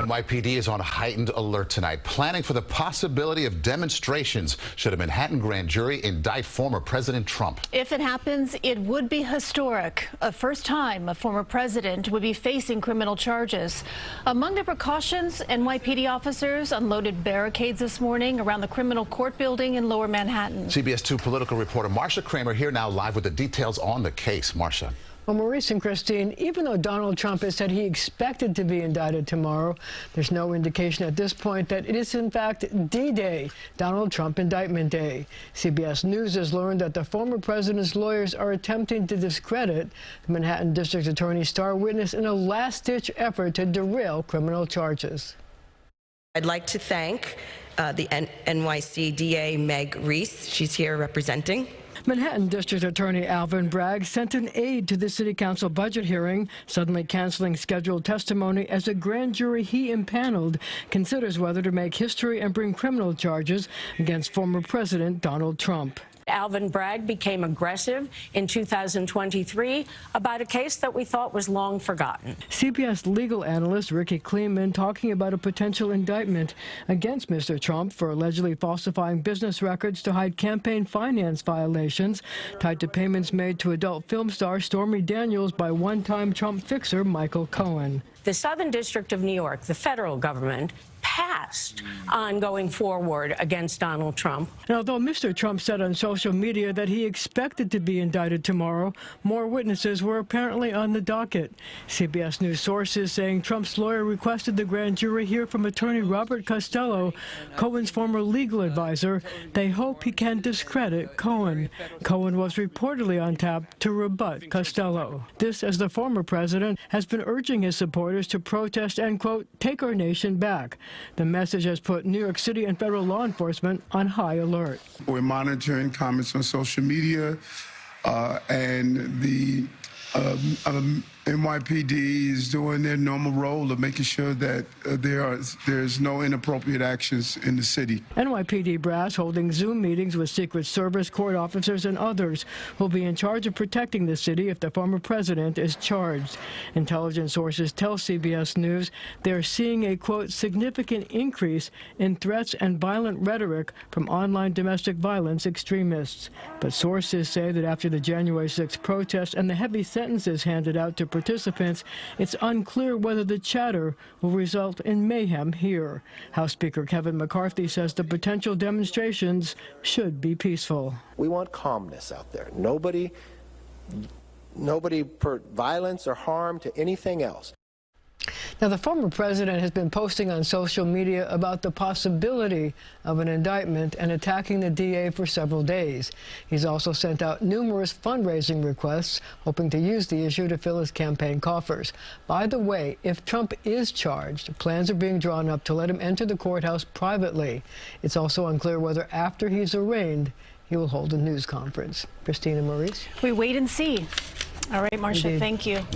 NYPD is on heightened alert tonight, planning for the possibility of demonstrations should a Manhattan grand jury indict former President Trump. If it happens, it would be historic. A first time a former president would be facing criminal charges. Among the precautions, NYPD officers unloaded barricades this morning around the criminal court building in Lower Manhattan. CBS 2 political reporter Marcia Kramer here now live with the details on the case. Marcia. Well, Maurice and Christine, even though Donald Trump has said he expected to be indicted tomorrow, there's no indication at this point that it is in fact D-Day, Donald Trump Indictment Day. CBS News has learned that the former president's lawyers are attempting to discredit the Manhattan District Attorney's star witness in a last-ditch effort to derail criminal charges. I'd like to thank the NYC DA Meg Reese. She's here representing. Manhattan District Attorney Alvin Bragg sent an aide to the City Council budget hearing, suddenly canceling scheduled testimony as a grand jury he impaneled considers whether to make history and bring criminal charges against former President Donald Trump. Alvin Bragg became aggressive in 2023 about a case that we thought was long forgotten. CBS legal analyst Ricky Kleeman talking about a potential indictment against Mr. Trump for allegedly falsifying business records to hide campaign finance violations tied to payments made to adult film star Stormy Daniels by one-time Trump fixer Michael Cohen. The Southern District of New York, the federal government, passed on going forward against Donald Trump. And although Mr. Trump said on social media that he expected to be indicted tomorrow, more witnesses were apparently on the docket. CBS News sources saying Trump's lawyer requested the grand jury hear from attorney Robert Costello, Cohen's former legal advisor. They hope he can discredit Cohen. Cohen was reportedly on tap to rebut Costello. This as the former president has been urging his supporters to protest and, quote, take our nation back. The message has put New York City and federal law enforcement on high alert. We're monitoring comments on social media, and the NYPD is doing their normal role of making sure that there's no inappropriate actions in the city. NYPD brass holding Zoom meetings with Secret Service, court officers, and others who will be in charge of protecting the city if the former president is charged. Intelligence sources tell CBS News they're seeing a, quote, significant increase in threats and violent rhetoric from online domestic violence extremists. But sources say that after the January 6th protests and the heavy sentences handed out to participants, it's unclear whether the chatter will result in mayhem here. House Speaker Kevin McCarthy says the potential demonstrations should be peaceful. We want calmness out there. Nobody violence or harm to anything else. Now, the former president has been posting on social media about the possibility of an indictment and attacking the DA for several days. He's also sent out numerous fundraising requests, hoping to use the issue to fill his campaign coffers. By the way, if Trump is charged, plans are being drawn up to let him enter the courthouse privately. It's also unclear whether after he's arraigned, he will hold a news conference. Christine and Maurice? We wait and see. All right, Marcia, thank you.